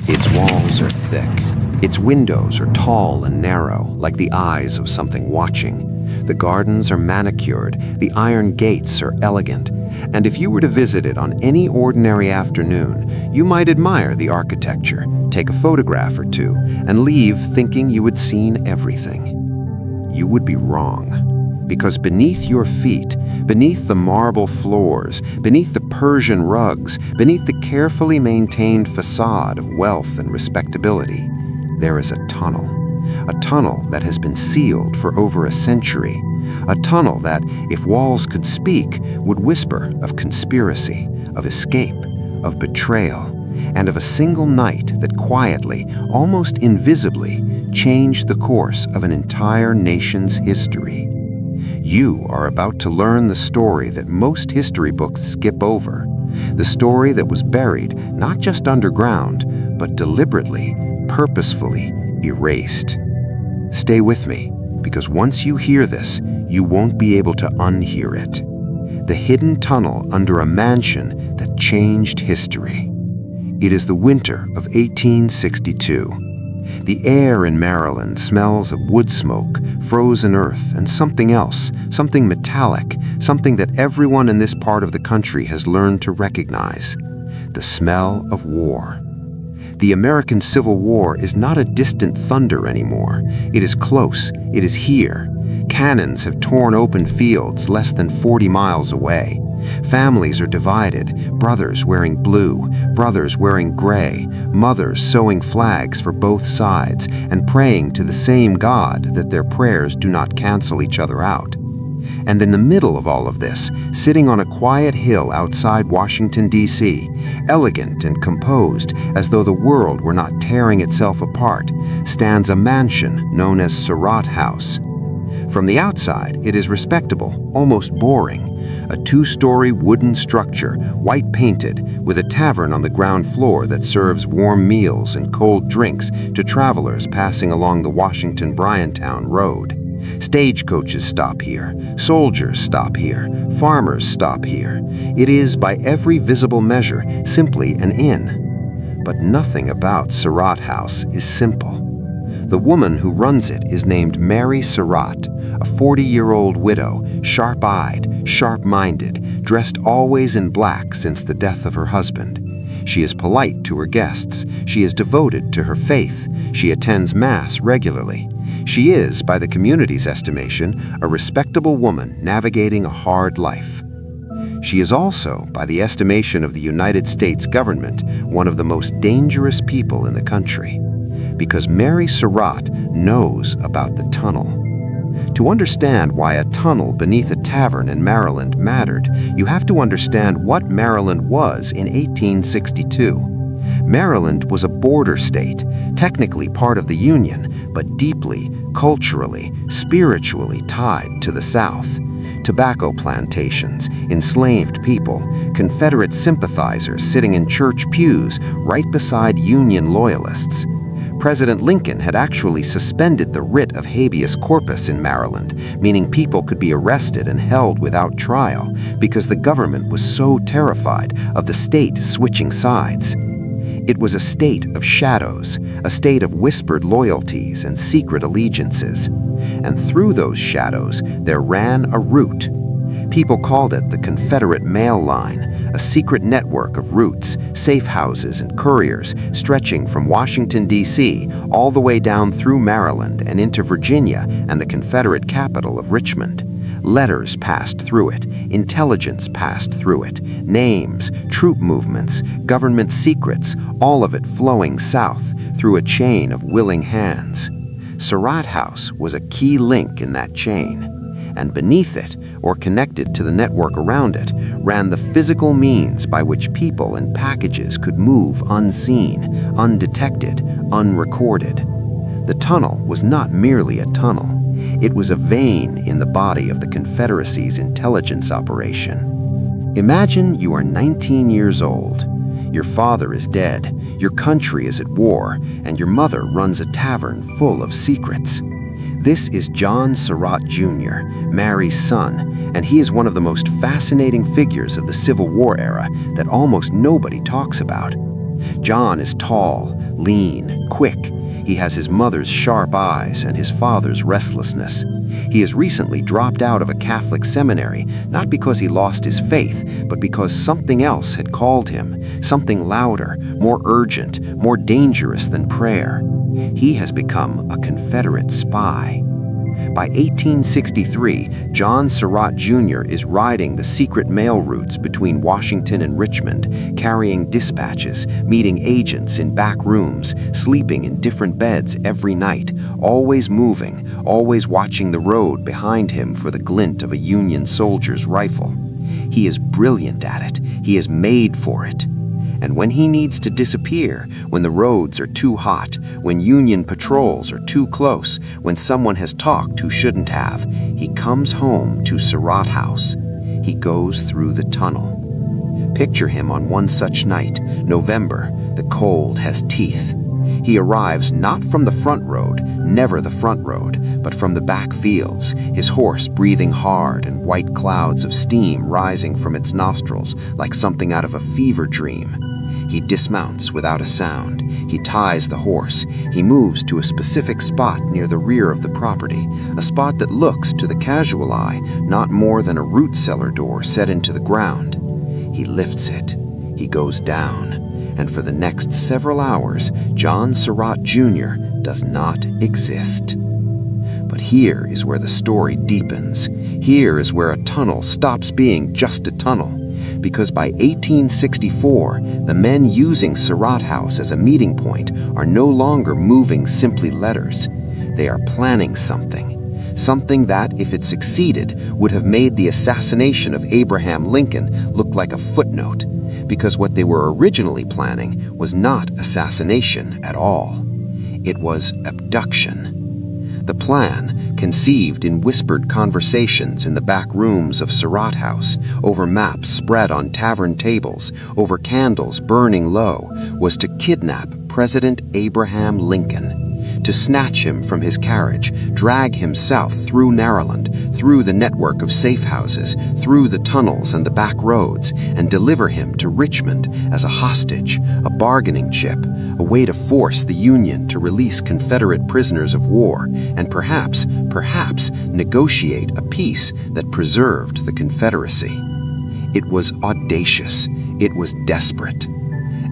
Its walls are thick. Its windows are tall and narrow, like the eyes of something watching. The gardens are manicured, the iron gates are elegant, and if you were to visit it on any ordinary afternoon, you might admire the architecture, take a photograph or two, and leave thinking you had seen everything. You would be wrong, because beneath your feet, beneath the marble floors, beneath the Persian rugs, beneath the carefully maintained facade of wealth and respectability, there is a tunnel that has been sealed for over a century, a tunnel that, if walls could speak, would whisper of conspiracy, of escape, of betrayal, and of a single night that quietly, almost invisibly, changed the course of an entire nation's history. You are about to learn the story that most history books skip over, the story that was buried not just underground, but deliberately, purposefully erased. Stay with me, because once you hear this, you won't be able to unhear it. The hidden tunnel under a mansion that changed history. It is the winter of 1862. The air in Maryland smells of wood smoke, frozen earth, and something else, something metallic, something that everyone in this part of the country has learned to recognize: the smell of war. The American Civil War is not a distant thunder anymore. It is close. It is here. Cannons have torn open fields less than 40 miles away. Families are divided, brothers wearing blue, brothers wearing gray, mothers sewing flags for both sides and praying to the same God that their prayers do not cancel each other out. And in the middle of all of this, sitting on a quiet hill outside Washington, D.C., elegant and composed as though the world were not tearing itself apart, stands a mansion known as Surratt House. From the outside, it is respectable, almost boring. A two-story wooden structure, white-painted, with a tavern on the ground floor that serves warm meals and cold drinks to travelers passing along the Washington-Bryantown Road. Stagecoaches stop here, soldiers stop here, farmers stop here. It is, by every visible measure, simply an inn. But nothing about Surratt House is simple. The woman who runs it is named Mary Surratt, a 40-year-old widow, sharp-eyed, sharp-minded, dressed always in black since the death of her husband. She is polite to her guests. She is devoted to her faith. She attends Mass regularly. She is, by the community's estimation, a respectable woman navigating a hard life. She is also, by the estimation of the United States government, one of the most dangerous people in the country, because Mary Surratt knows about the tunnel. To understand why a tunnel beneath a tavern in Maryland mattered, you have to understand what Maryland was in 1862. Maryland was a border state, technically part of the Union, but deeply, culturally, spiritually tied to the South. Tobacco plantations, enslaved people, Confederate sympathizers sitting in church pews right beside Union loyalists. President Lincoln had actually suspended the writ of habeas corpus in Maryland, meaning people could be arrested and held without trial because the government was so terrified of the state switching sides. It was a state of shadows, a state of whispered loyalties and secret allegiances. And through those shadows, there ran a route. People called it the Confederate mail line, a secret network of routes, safe houses, and couriers stretching from Washington, D.C., all the way down through Maryland and into Virginia and the Confederate capital of Richmond. Letters passed through it, intelligence passed through it, names, troop movements, government secrets, all of it flowing south through a chain of willing hands. Surratt House was a key link in that chain. And beneath it, or connected to the network around it, ran the physical means by which people and packages could move unseen, undetected, unrecorded. The tunnel was not merely a tunnel. It was a vein in the body of the Confederacy's intelligence operation. Imagine you are 19 years old. Your father is dead, your country is at war, and your mother runs a tavern full of secrets. This is John Surratt Jr., Mary's son, and he is one of the most fascinating figures of the Civil War era that almost nobody talks about. John is tall, lean, quick. He has his mother's sharp eyes and his father's restlessness. He has recently dropped out of a Catholic seminary, not because he lost his faith, but because something else had called him, something louder, more urgent, more dangerous than prayer. He has become a Confederate spy. By 1863, John Surratt Jr. is riding the secret mail routes between Washington and Richmond, carrying dispatches, meeting agents in back rooms, sleeping in different beds every night, always moving, always watching the road behind him for the glint of a Union soldier's rifle. He is brilliant at it. He is made for it. And when he needs to disappear, when the roads are too hot, when Union patrols are too close, when someone has talked who shouldn't have, he comes home to Surratt House. He goes through the tunnel. Picture him on one such night, November. The cold has teeth. He arrives not from the front road, never the front road, but from the back fields, his horse breathing hard and white clouds of steam rising from its nostrils like something out of a fever dream. He dismounts without a sound. He ties the horse. He moves to a specific spot near the rear of the property, a spot that looks, to the casual eye, not more than a root cellar door set into the ground. He lifts it. He goes down. And for the next several hours, John Surratt Jr. does not exist. But here is where the story deepens. Here is where a tunnel stops being just a tunnel. Because by 1864, the men using Surratt House as a meeting point are no longer moving simply letters. They are planning something. Something that, if it succeeded, would have made the assassination of Abraham Lincoln look like a footnote. Because what they were originally planning was not assassination at all. It was abduction. The plan, conceived in whispered conversations in the back rooms of Surratt House, over maps spread on tavern tables, over candles burning low, was to kidnap President Abraham Lincoln, to snatch him from his carriage, drag him south through Maryland, through the network of safe houses, through the tunnels and the back roads, and deliver him to Richmond as a hostage, a bargaining chip, a way to force the Union to release Confederate prisoners of war, and perhaps negotiate a peace that preserved the Confederacy. It was audacious. It was desperate.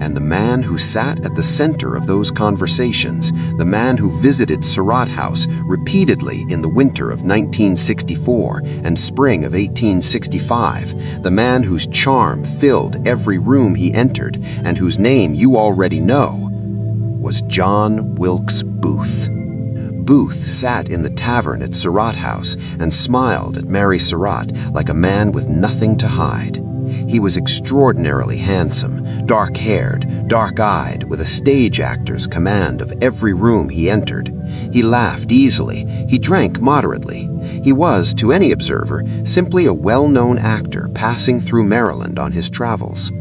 And the man who sat at the center of those conversations, the man who visited Surratt House repeatedly in the winter of 1964 and spring of 1865, the man whose charm filled every room he entered and whose name you already know, was John Wilkes Booth. Booth sat in the tavern at Surratt House and smiled at Mary Surratt like a man with nothing to hide. He was extraordinarily handsome, dark-haired, dark-eyed, with a stage actor's command of every room he entered. He laughed easily. He drank moderately. He was, to any observer, simply a well-known actor passing through Maryland on his travels.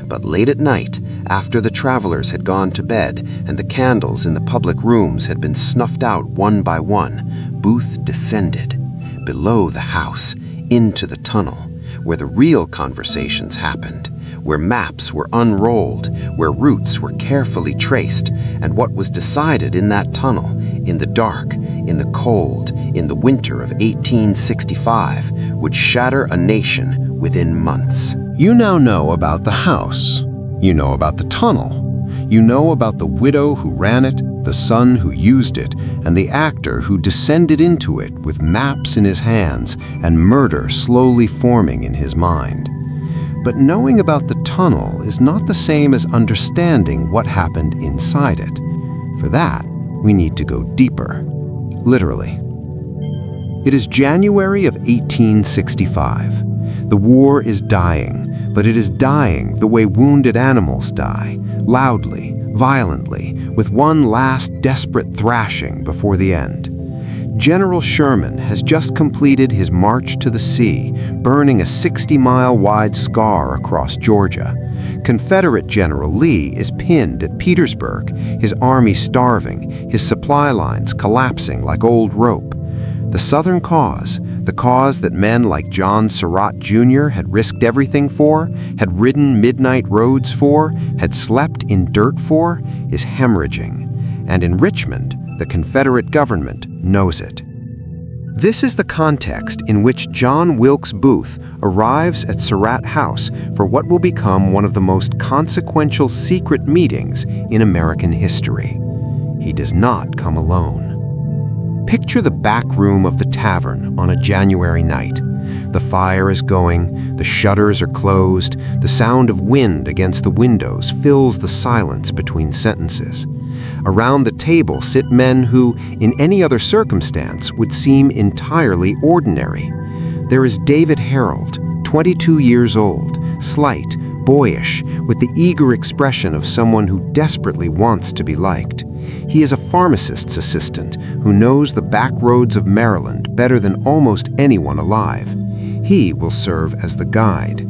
But late at night, after the travelers had gone to bed and the candles in the public rooms had been snuffed out one by one, Booth descended, below the house, into the tunnel, where the real conversations happened, where maps were unrolled, where routes were carefully traced, and what was decided in that tunnel, in the dark, in the cold, in the winter of 1865, would shatter a nation within months. You now know about the house. You know about the tunnel. You know about the widow who ran it, the son who used it, and the actor who descended into it with maps in his hands and murder slowly forming in his mind. But knowing about the tunnel is not the same as understanding what happened inside it. For that, we need to go deeper, literally. It is January of 1865. The war is dying, but it is dying the way wounded animals die, loudly, violently, with one last desperate thrashing before the end. General Sherman has just completed his march to the sea, burning a 60-mile-wide scar across Georgia. Confederate General Lee is pinned at Petersburg, his army starving, his supply lines collapsing like old rope. The Southern cause, The cause that men like John Surratt Jr. had risked everything for, had ridden midnight roads for, had slept in dirt for, is hemorrhaging. And in Richmond, the Confederate government knows it. This is the context in which John Wilkes Booth arrives at Surratt House for what will become one of the most consequential secret meetings in American history. He does not come alone. Picture the back room of the tavern on a January night. The fire is going, the shutters are closed, the sound of wind against the windows fills the silence between sentences. Around the table sit men who, in any other circumstance, would seem entirely ordinary. There is David Harold, 22 years old, slight, boyish, with the eager expression of someone who desperately wants to be liked. He is a pharmacist's assistant who knows the back roads of Maryland better than almost anyone alive. He will serve as the guide.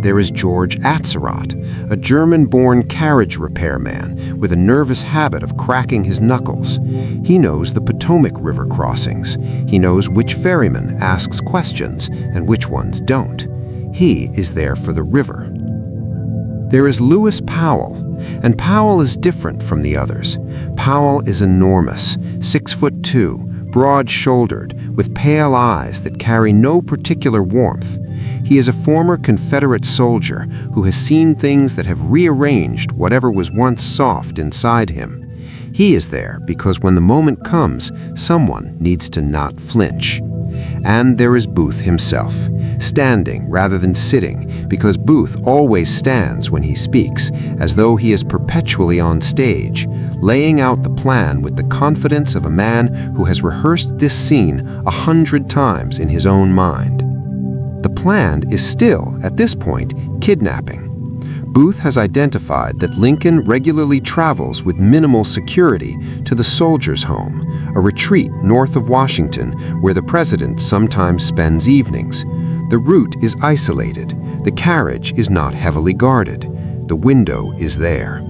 There is George Atzerodt, a German-born carriage repairman with a nervous habit of cracking his knuckles. He knows the Potomac River crossings. He knows which ferryman asks questions and which ones don't. He is there for the river. There is Lewis Powell, and Powell is different from the others. Powell is enormous, 6'2", broad-shouldered, with pale eyes that carry no particular warmth. He is a former Confederate soldier who has seen things that have rearranged whatever was once soft inside him. He is there because when the moment comes, someone needs to not flinch. And there is Booth himself, standing rather than sitting, because Booth always stands when he speaks, as though he is perpetually on stage, laying out the plan with the confidence of a man who has rehearsed this scene 100 times in his own mind. The plan is still, at this point, kidnapping. Booth has identified that Lincoln regularly travels with minimal security to the Soldiers' Home, a retreat north of Washington where the president sometimes spends evenings. The route is isolated. The carriage is not heavily guarded. The window is there.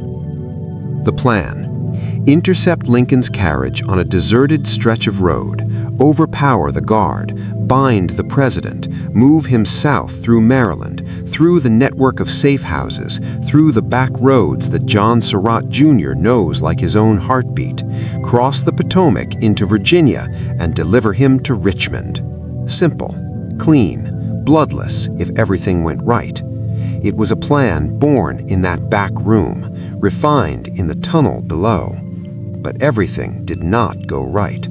The plan: intercept Lincoln's carriage on a deserted stretch of road, overpower the guard, bind the president, move him south through Maryland, through the network of safe houses, through the back roads that John Surratt Jr. knows like his own heartbeat, cross the Potomac into Virginia, and deliver him to Richmond. Simple, clean, bloodless if everything went right. It was a plan born in that back room, refined in the tunnel below. But everything did not go right.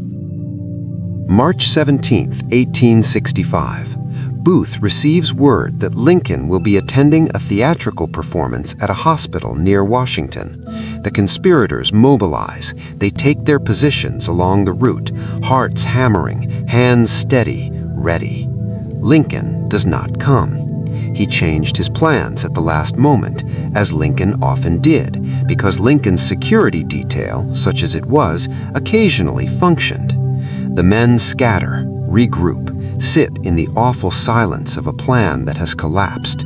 March 17, 1865. Booth receives word that Lincoln will be attending a theatrical performance at a hospital near Washington. The conspirators mobilize. They take their positions along the route, hearts hammering, hands steady, ready. Lincoln does not come. He changed his plans at the last moment, as Lincoln often did, because Lincoln's security detail, such as it was, occasionally functioned. The men scatter, regroup, sit in the awful silence of a plan that has collapsed.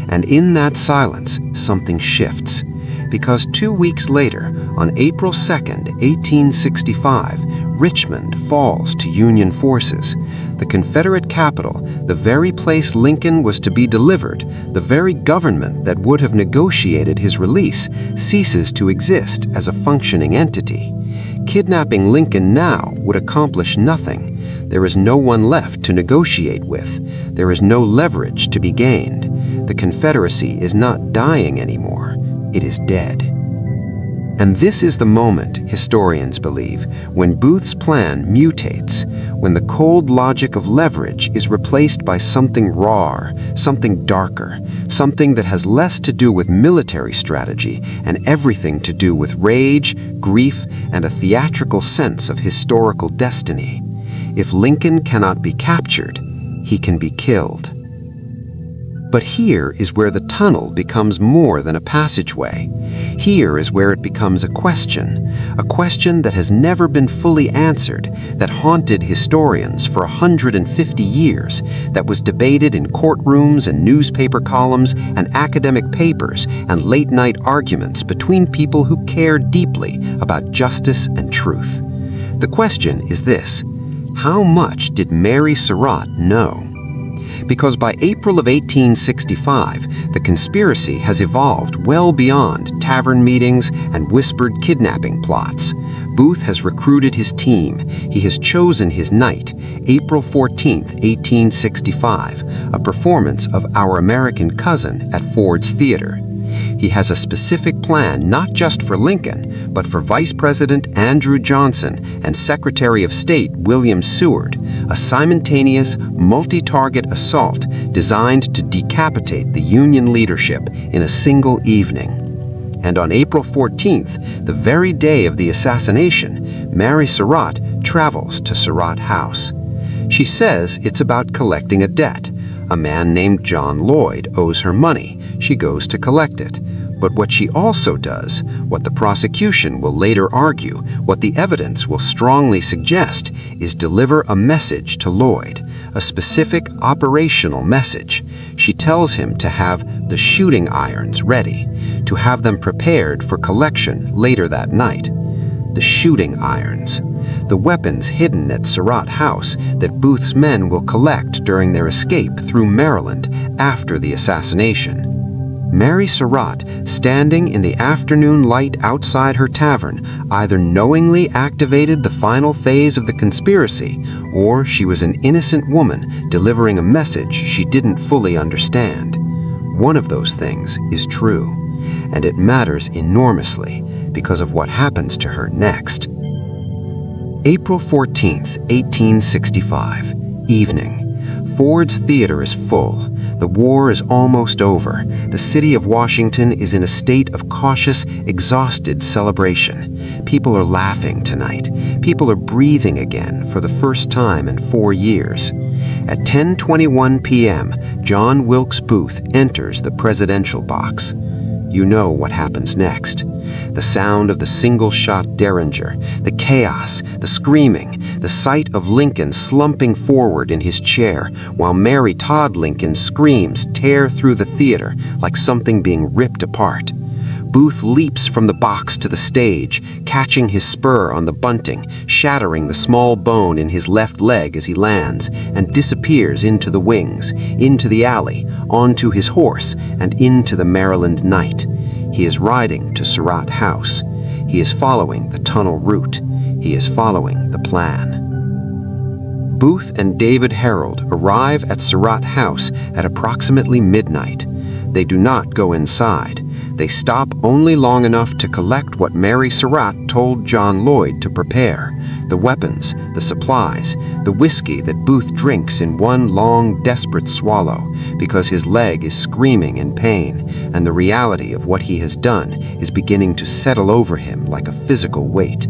And in that silence, something shifts. Because 2 weeks later, on April 2, 1865, Richmond falls to Union forces. The Confederate capital, the very place Lincoln was to be delivered, the very government that would have negotiated his release, ceases to exist as a functioning entity. Kidnapping Lincoln now would accomplish nothing. There is no one left to negotiate with. There is no leverage to be gained. The Confederacy is not dying anymore. It is dead. And this is the moment, historians believe, when Booth's plan mutates, when the cold logic of leverage is replaced by something rawer, something darker, something that has less to do with military strategy and everything to do with rage, grief, and a theatrical sense of historical destiny. If Lincoln cannot be captured, he can be killed. But here is where the tunnel becomes more than a passageway. Here is where it becomes a question that has never been fully answered, that haunted historians for 150 years, that was debated in courtrooms and newspaper columns and academic papers and late-night arguments between people who care deeply about justice and truth. The question is this: How much did Mary Surratt know? Because by April of 1865, the conspiracy has evolved well beyond tavern meetings and whispered kidnapping plots. Booth has recruited his team. He has chosen his night, April 14, 1865, a performance of Our American Cousin at Ford's Theater. He has a specific plan not just for Lincoln, but for Vice President Andrew Johnson and Secretary of State William Seward, a simultaneous, multi-target assault designed to decapitate the Union leadership in a single evening. And on April 14th, the very day of the assassination, Mary Surratt travels to Surratt House. She says it's about collecting a debt. A man named John Lloyd owes her money. She goes to collect it. But what she also does, what the prosecution will later argue, what the evidence will strongly suggest, is deliver a message to Lloyd, a specific operational message. She tells him to have the shooting irons ready, to have them prepared for collection later that night. The shooting irons, the weapons hidden at Surratt House that Booth's men will collect during their escape through Maryland after the assassination. Mary Surratt, standing in the afternoon light outside her tavern, either knowingly activated the final phase of the conspiracy, or she was an innocent woman delivering a message she didn't fully understand. One of those things is true, and it matters enormously because of what happens to her next. April 14th, 1865, evening. Ford's Theater is full. The war is almost over. The city of Washington is in a state of cautious, exhausted celebration. People are laughing tonight. People are breathing again for the first time in 4 years. At 10:21 p.m., John Wilkes Booth enters the presidential box. You know what happens next. The sound of the single-shot Derringer, the chaos, the screaming, the sight of Lincoln slumping forward in his chair while Mary Todd Lincoln's screams tear through the theater like something being ripped apart. Booth leaps from the box to the stage, catching his spur on the bunting, shattering the small bone in his left leg as he lands, and disappears into the wings, into the alley, onto his horse, and into the Maryland night. He is riding to Surratt House. He is following the tunnel route. He is following the plan. Booth and David Harold arrive at Surratt House at approximately midnight. They do not go inside. They stop only long enough to collect what Mary Surratt told John Lloyd to prepare: the weapons, the supplies, the whiskey that Booth drinks in one long, desperate swallow because his leg is screaming in pain, and the reality of what he has done is beginning to settle over him like a physical weight.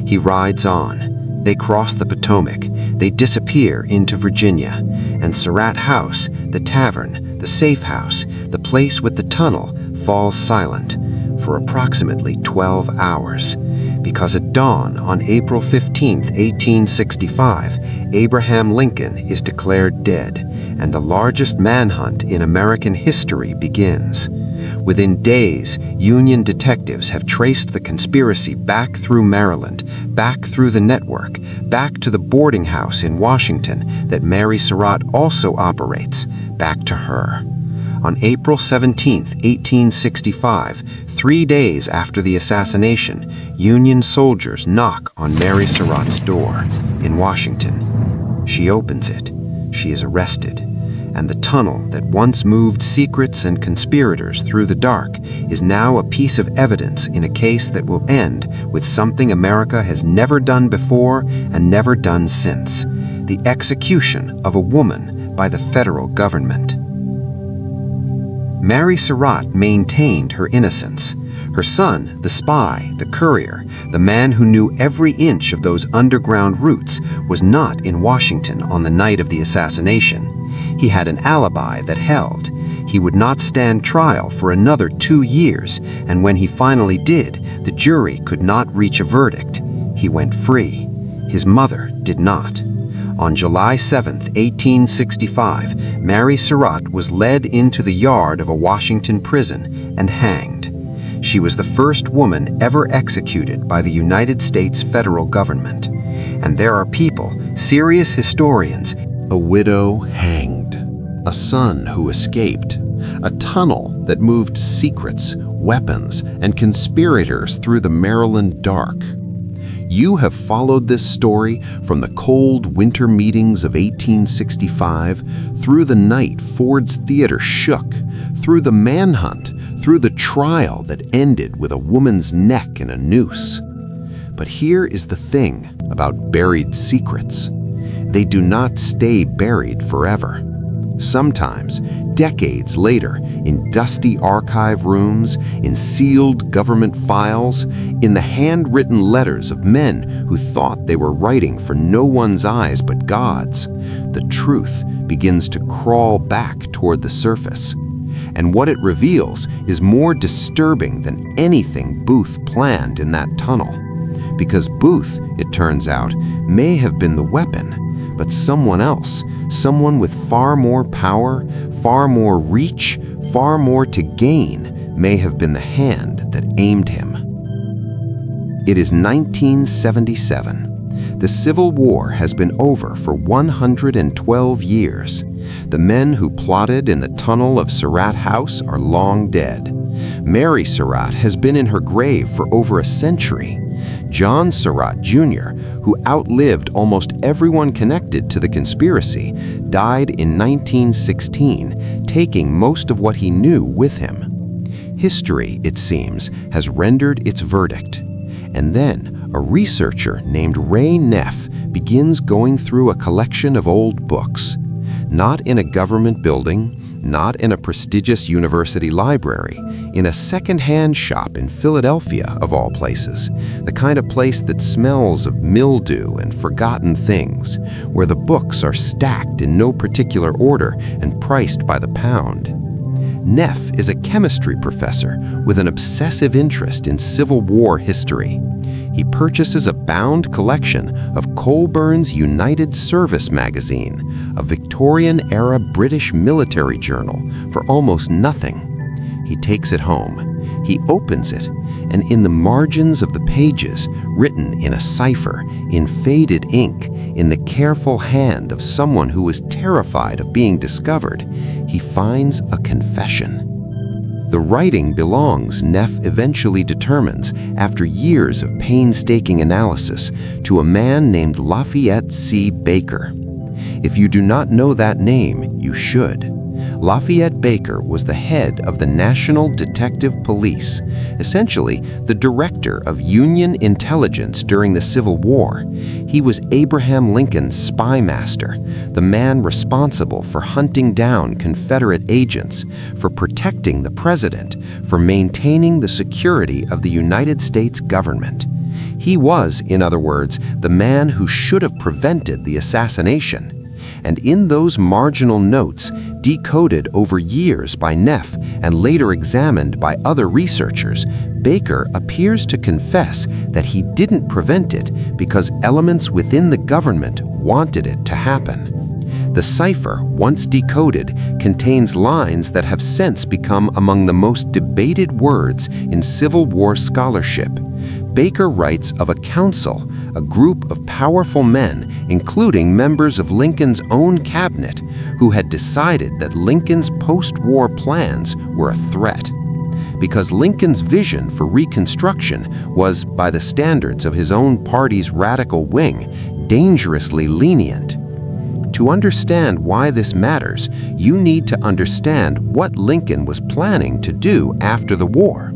He rides on. They cross the Potomac. They disappear into Virginia. And Surratt House, the tavern, the safe house, the place with the tunnel, falls silent for approximately 12 hours. Because at dawn on April 15, 1865, Abraham Lincoln is declared dead, and the largest manhunt in American history begins. Within days, Union detectives have traced the conspiracy back through Maryland, back through the network, back to the boarding house in Washington that Mary Surratt also operates, back to her. On April 17, 1865, 3 days after the assassination, Union soldiers knock on Mary Surratt's door in Washington. She opens it. She is arrested. And the tunnel that once moved secrets and conspirators through the dark is now a piece of evidence in a case that will end with something America has never done before and never done since: the execution of a woman by the federal government. Mary Surratt maintained her innocence. Her son, the spy, the courier, the man who knew every inch of those underground routes, was not in Washington on the night of the assassination. He had an alibi that held. He would not stand trial for another 2 years, and when he finally did, the jury could not reach a verdict. He went free. His mother did not. On July 7, 1865, Mary Surratt was led into the yard of a Washington prison and hanged. She was the first woman ever executed by the United States federal government. And there are people, serious historians. A widow hanged, a son who escaped, a tunnel that moved secrets, weapons, and conspirators through the Maryland dark. You have followed this story from the cold winter meetings of 1865, through the night Ford's Theater shook, through the manhunt, through the trial that ended with a woman's neck in a noose. But here is the thing about buried secrets. They do not stay buried forever. Sometimes, decades later, in dusty archive rooms, in sealed government files, in the handwritten letters of men who thought they were writing for no one's eyes but God's, the truth begins to crawl back toward the surface. And what it reveals is more disturbing than anything Booth planned in that tunnel. Because Booth, it turns out, may have been the weapon, but someone else, someone with far more power, far more reach, far more to gain, may have been the hand that aimed him. It is 1977. The Civil War has been over for 112 years. The men who plotted in the tunnel of Surratt House are long dead. Mary Surratt has been in her grave for over a century. John Surratt, Jr., who outlived almost everyone connected to the conspiracy, died in 1916, taking most of what he knew with him. History, it seems, has rendered its verdict. And then a researcher named Ray Neff begins going through a collection of old books. Not in a government building, not in a prestigious university library, in a second-hand shop in Philadelphia, of all places, the kind of place that smells of mildew and forgotten things, where the books are stacked in no particular order and priced by the pound. Neff is a chemistry professor with an obsessive interest in Civil War history. He purchases a bound collection of Colburn's United Service magazine, a Victorian-era British military journal, for almost nothing. He takes it home. He opens it, and in the margins of the pages, written in a cipher, in faded ink, in the careful hand of someone who was terrified of being discovered, he finds a confession. The writing belongs, Neff eventually determines, after years of painstaking analysis, to a man named Lafayette C. Baker. If you do not know that name, you should. Lafayette Baker was the head of the National Detective Police, essentially the director of Union intelligence during the Civil War. He was Abraham Lincoln's spy master, the man responsible for hunting down Confederate agents, for protecting the president, for maintaining the security of the United States government. He was, in other words, the man who should have prevented the assassination. And in those marginal notes, decoded over years by Neff and later examined by other researchers, Baker appears to confess that he didn't prevent it because elements within the government wanted it to happen. The cipher, once decoded, contains lines that have since become among the most debated words in Civil War scholarship. Baker writes of a council, a group of powerful men, including members of Lincoln's own cabinet, who had decided that Lincoln's post-war plans were a threat. Because Lincoln's vision for Reconstruction was, by the standards of his own party's radical wing, dangerously lenient. To understand why this matters, you need to understand what Lincoln was planning to do after the war.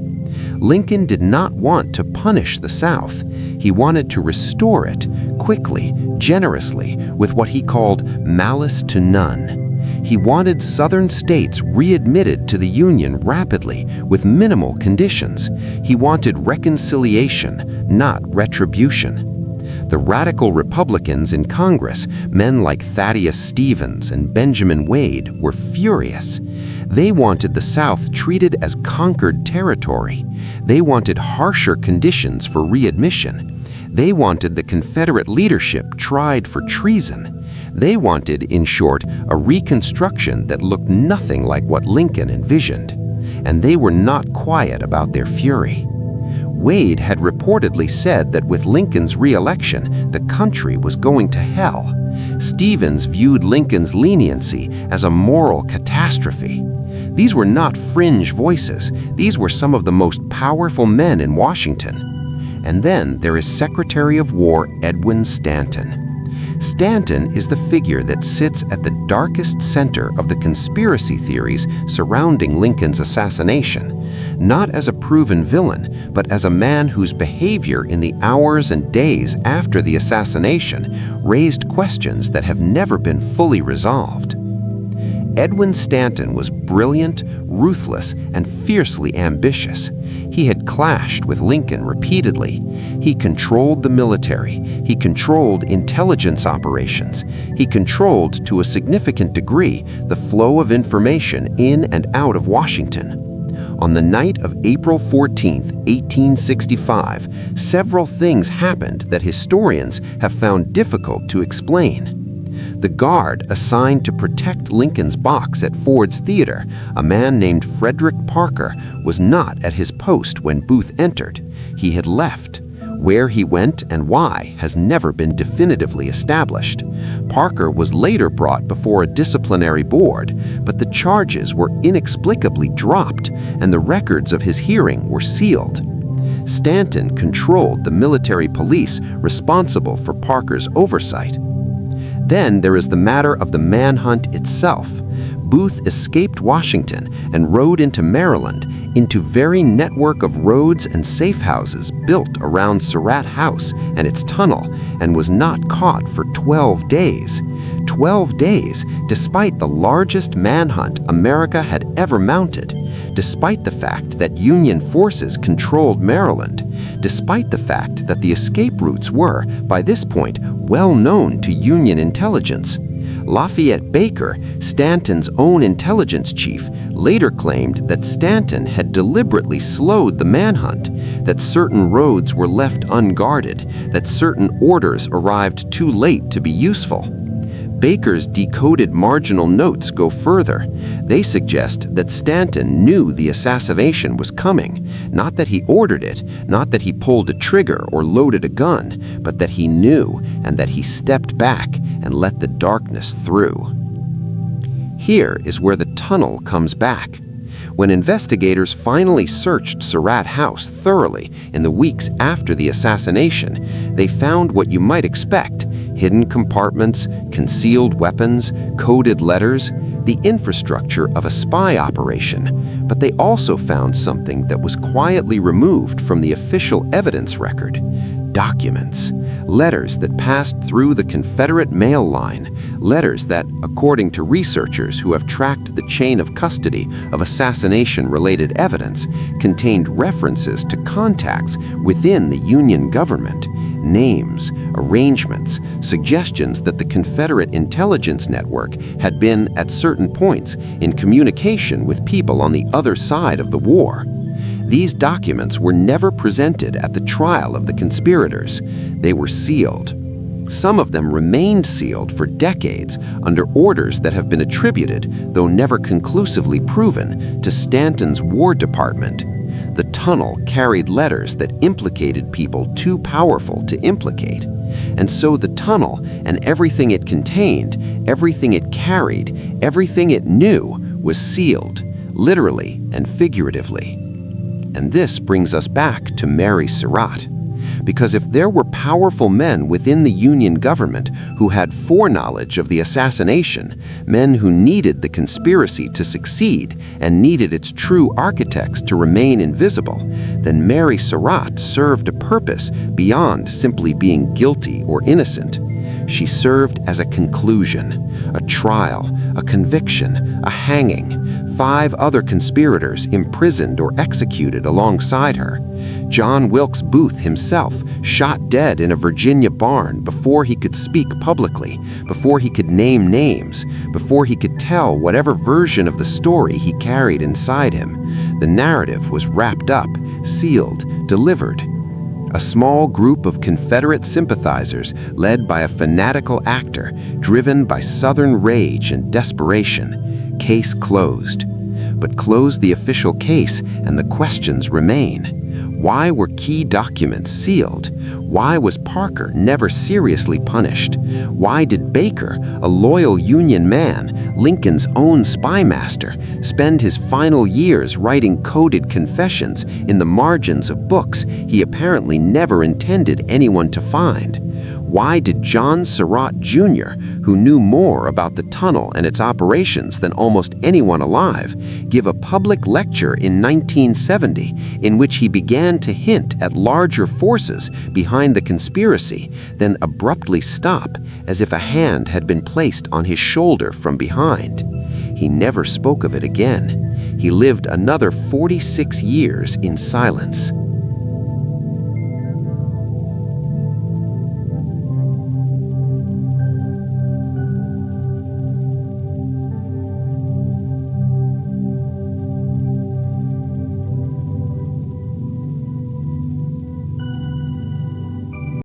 Lincoln did not want to punish the South. He wanted to restore it quickly, generously, with what he called malice to none. He wanted Southern states readmitted to the Union rapidly, with minimal conditions. He wanted reconciliation, not retribution. The radical Republicans in Congress, men like Thaddeus Stevens and Benjamin Wade, were furious. They wanted the South treated as conquered territory. They wanted harsher conditions for readmission. They wanted the Confederate leadership tried for treason. They wanted, in short, a Reconstruction that looked nothing like what Lincoln envisioned. And they were not quiet about their fury. Wade had reportedly said that with Lincoln's re-election, the country was going to hell. Stevens viewed Lincoln's leniency as a moral catastrophe. These were not fringe voices. These were some of the most powerful men in Washington. And then there is Secretary of War Edwin Stanton. Stanton is the figure that sits at the darkest center of the conspiracy theories surrounding Lincoln's assassination, not as a proven villain, but as a man whose behavior in the hours and days after the assassination raised questions that have never been fully resolved. Edwin Stanton was brilliant, ruthless, and fiercely ambitious. He had clashed with Lincoln repeatedly. He controlled the military. He controlled intelligence operations. He controlled, to a significant degree, the flow of information in and out of Washington. On the night of April 14, 1865, several things happened that historians have found difficult to explain. The guard assigned to protect Lincoln's box at Ford's Theater, a man named Frederick Parker, was not at his post when Booth entered. He had left. Where he went and why has never been definitively established. Parker was later brought before a disciplinary board, but the charges were inexplicably dropped and the records of his hearing were sealed. Stanton controlled the military police responsible for Parker's oversight. Then there is the matter of the manhunt itself. Booth escaped Washington and rode into Maryland, into very network of roads and safe houses built around Surratt House and its tunnel, and was not caught for 12 days. 12 days, despite the largest manhunt America had ever mounted, despite the fact that Union forces controlled Maryland, despite the fact that the escape routes were, by this point, well known to Union intelligence. Lafayette Baker, Stanton's own intelligence chief, later claimed that Stanton had deliberately slowed the manhunt, that certain roads were left unguarded, that certain orders arrived too late to be useful. Baker's decoded marginal notes go further. They suggest that Stanton knew the assassination was coming, not that he ordered it, not that he pulled a trigger or loaded a gun, but that he knew and that he stepped back and let the darkness through. Here is where the tunnel comes back. When investigators finally searched Surratt House thoroughly in the weeks after the assassination, they found what you might expect: hidden compartments, concealed weapons, coded letters, the infrastructure of a spy operation. But they also found something that was quietly removed from the official evidence record: documents. Letters that passed through the Confederate mail line, letters that, according to researchers who have tracked the chain of custody of assassination-related evidence, contained references to contacts within the Union government, names, arrangements, suggestions that the Confederate intelligence network had been, at certain points, in communication with people on the other side of the war. These documents were never presented at the trial of the conspirators. They were sealed. Some of them remained sealed for decades under orders that have been attributed, though never conclusively proven, to Stanton's War Department. The tunnel carried letters that implicated people too powerful to implicate. And so the tunnel and everything it contained, everything it carried, everything it knew was sealed, literally and figuratively. And this brings us back to Mary Surratt. Because if there were powerful men within the Union government who had foreknowledge of the assassination, men who needed the conspiracy to succeed and needed its true architects to remain invisible, then Mary Surratt served a purpose beyond simply being guilty or innocent. She served as a conclusion, a trial, a conviction, a hanging. 5 other conspirators imprisoned or executed alongside her. John Wilkes Booth himself shot dead in a Virginia barn before he could speak publicly, before he could name names, before he could tell whatever version of the story he carried inside him. The narrative was wrapped up, sealed, delivered. A small group of Confederate sympathizers led by a fanatical actor, driven by Southern rage and desperation. Case closed. But close the official case and the questions remain. Why were key documents sealed? Why was Parker never seriously punished? Why did Baker, a loyal Union man, Lincoln's own spy master, spend his final years writing coded confessions in the margins of books he apparently never intended anyone to find? Why did John Surratt Jr., who knew more about the tunnel and its operations than almost anyone alive, give a public lecture in 1970 in which he began to hint at larger forces behind the conspiracy, then abruptly stop as if a hand had been placed on his shoulder from behind? He never spoke of it again. He lived another 46 years in silence.